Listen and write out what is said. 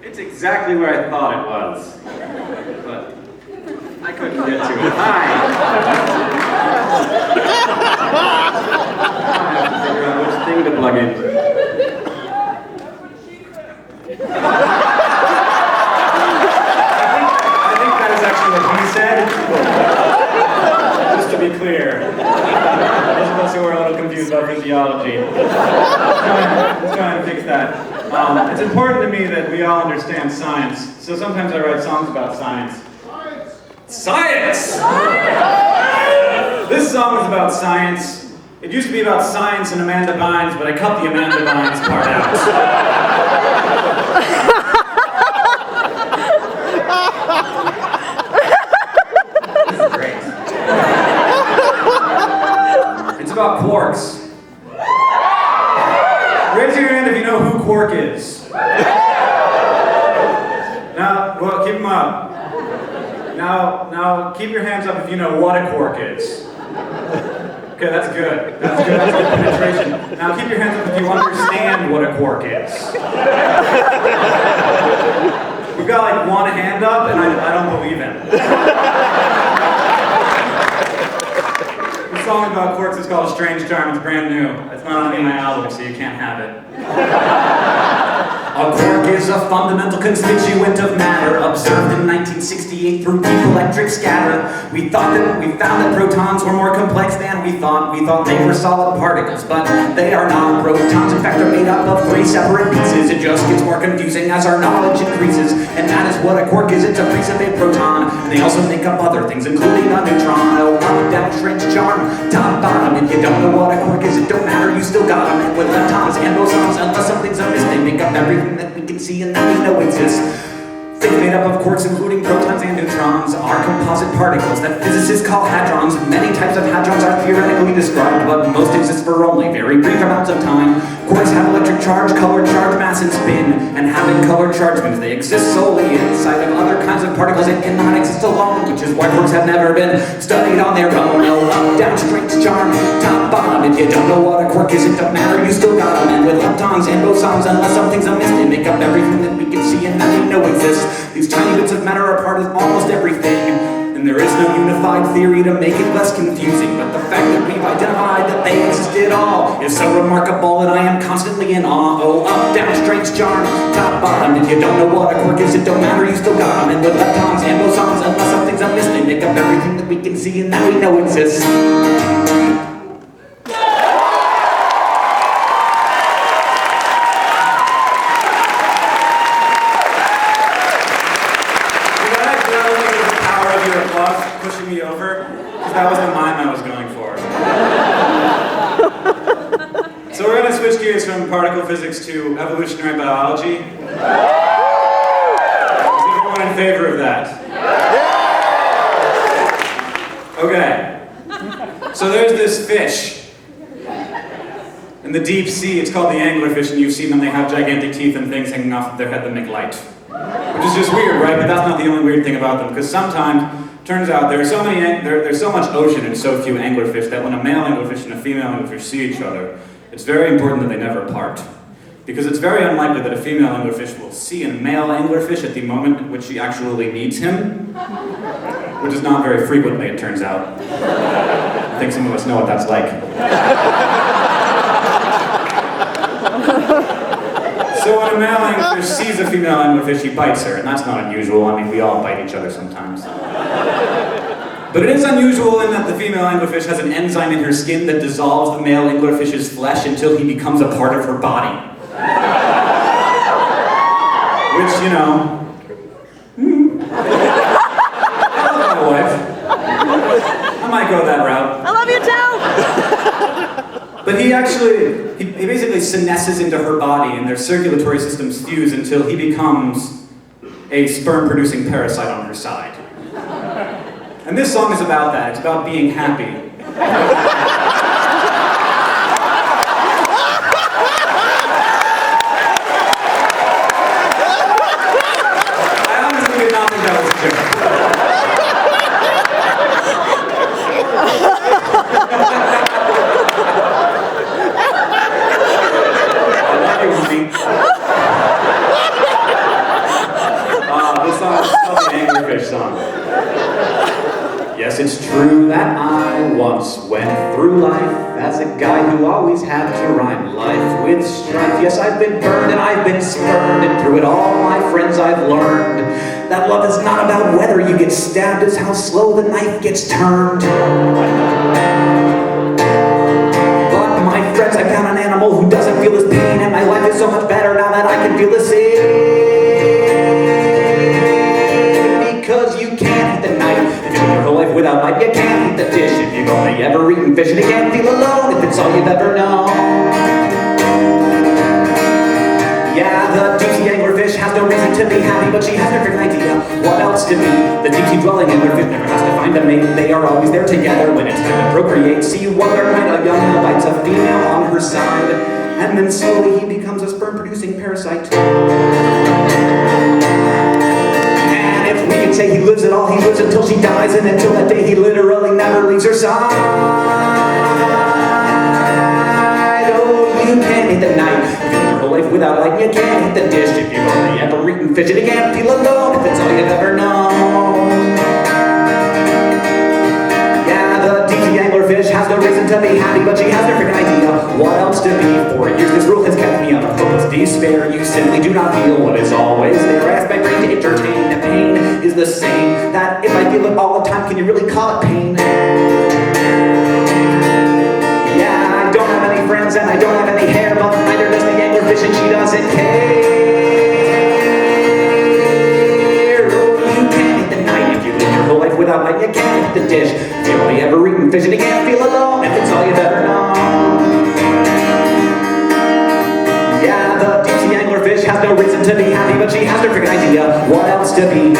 It's exactly where I thought it was. But I couldn't get to it. Hi! I have to figure out which thing to plug into. I think that is actually what he said. Just to be clear. Those of us who are a little confused about physiology. Let's try and fix that. It's important to me that we all understand science, so sometimes I write songs about science. Science! This song is about science. It used to be about science and Amanda Bynes, but I cut the Amanda Bynes part out. This is great. It's about quarks. Raise your hand if you know who quark is. Now, well, keep them up. Now, keep your hands up if you know what a quark is. Okay, that's good. That's good. That's good penetration. Now, keep your hands up if you understand what a quark is. We've got like one hand up, and I don't believe it. The song about quarks is called A Strange Charm. It's brand new. It's not on any of my albums, so you can't have it. A quark is a fundamental constituent of matter, observed in 1968 through deep electric scatter. We found that protons were more complex than we thought. We thought they were solid particles, but they are not. Protons, in fact, are made up of 3 separate pieces. It just gets more confusing as our knowledge increases. And that is what a quark is. It's a piece of a proton. And they also make up other things, including a neutron. Oh, up, down, strange charm, top, bottom. If you don't know what a quark is, it don't matter. You still got them. And with leptons and bosons, unless something's amiss, they make up everything that we can see and that we know exists. Things made up of quarks, including protons and neutrons, are composite particles that physicists call hadrons. Many types of hadrons are theoretically described, but most exist for only very brief amounts of time. Quarks have electric charge, colored charge, mass, and spin, and having colored charge means they exist solely inside of other kinds of particles and cannot exist alone, which is why quarks have never been studied on their own. No, up, down, strength, charm, top, bottom. If you don't know what a quark is, it don't matter, you still got them. And with leptons and bosons, unless something's amiss, they make up everything that we can see and that we know exists. These tiny bits of matter are part of almost everything, and there is no unified theory to make it less confusing. But the fact that we've identified that they exist at all is so remarkable that I am constantly in awe. Oh, up, down, strange charm, top, bottom. If you don't know what a quark is, it don't matter, you still got them. And with leptons and bosons, unless something's amiss, they make up everything that we can see and that we know exists. Pushing me over, because that was the mime I was going for. So we're going to switch gears from particle physics to evolutionary biology. Is everyone in favor of that? Okay. So there's this fish in the deep sea. It's called the anglerfish, and you've seen them. They have gigantic teeth and things hanging off of their head that make light. Which is just weird, right? But that's not the only weird thing about them, because sometimes turns out there's so much ocean and so few anglerfish that when a male anglerfish and a female anglerfish see each other, it's very important that they never part. Because it's very unlikely that a female anglerfish will see a male anglerfish at the moment in which she actually needs him, which is not very frequently, it turns out. I think some of us know what that's like. So when a male anglerfish sees a female anglerfish, he bites her, and that's not unusual. I mean, we all bite each other sometimes. But it is unusual in that the female anglerfish has an enzyme in her skin that dissolves the male anglerfish's flesh until he becomes a part of her body. Which, you know... I love my wife. I might go that route. I love you too! But he basically senesces into her body, and their circulatory systems fuse until he becomes a sperm-producing parasite on her side. And this song is about that. It's about being happy. I honestly did not think that was a joke. I love you, honey. it's true that I once went through life as a guy who always had to rhyme life with strife. Yes, I've been burned and I've been spurned, and through it all, my friends, I've learned that love is not about whether you get stabbed, it's how slow the knife gets turned. But my friends, I found an animal who doesn't feel this pain, and my life is so much better now that I can feel the same. Because you can't hit the knife if you live your whole life without light. You can't hit the dish if you've only ever eaten fish, and you can't feel alone if it's all you've ever known. Yeah, the deep-sea anglerfish has no reason to be happy, but she has no freaking idea what else to be. The deep-sea dwelling anglerfish never has to find a mate. They are always there together when it's time to procreate. See, one night a young male bites a female on her side, and then slowly he becomes a sperm-producing parasite. And if we can say he lives at all, he lives until she dies, and until that day he literally never leaves her side. Oh, you can't hit the knife life without light. You can't hit the dish if you've only ever eaten fish, and you can't feel alone if it's all you've ever known. Yeah, the deep-sea anglerfish has no reason to be happy, but she has no freaking idea what else to be. For years this rule has kept me out of hopeless despair. You simply do not feel what is always there. I ask my brain to entertain. The pain is the same. That if I feel it all the time, can you really call it pain? Yeah, I don't have any friends and I don't have any hair, but neither does the anglerfish, and she doesn't care. Oh, you can't hit the knife if you live your whole life without light. You can't hit the dish if you've only ever eaten fish, and you can't feel alone if it's all you've ever known. Yeah, the deep-sea anglerfish has no reason to be happy, but she has no freaking idea what else to be.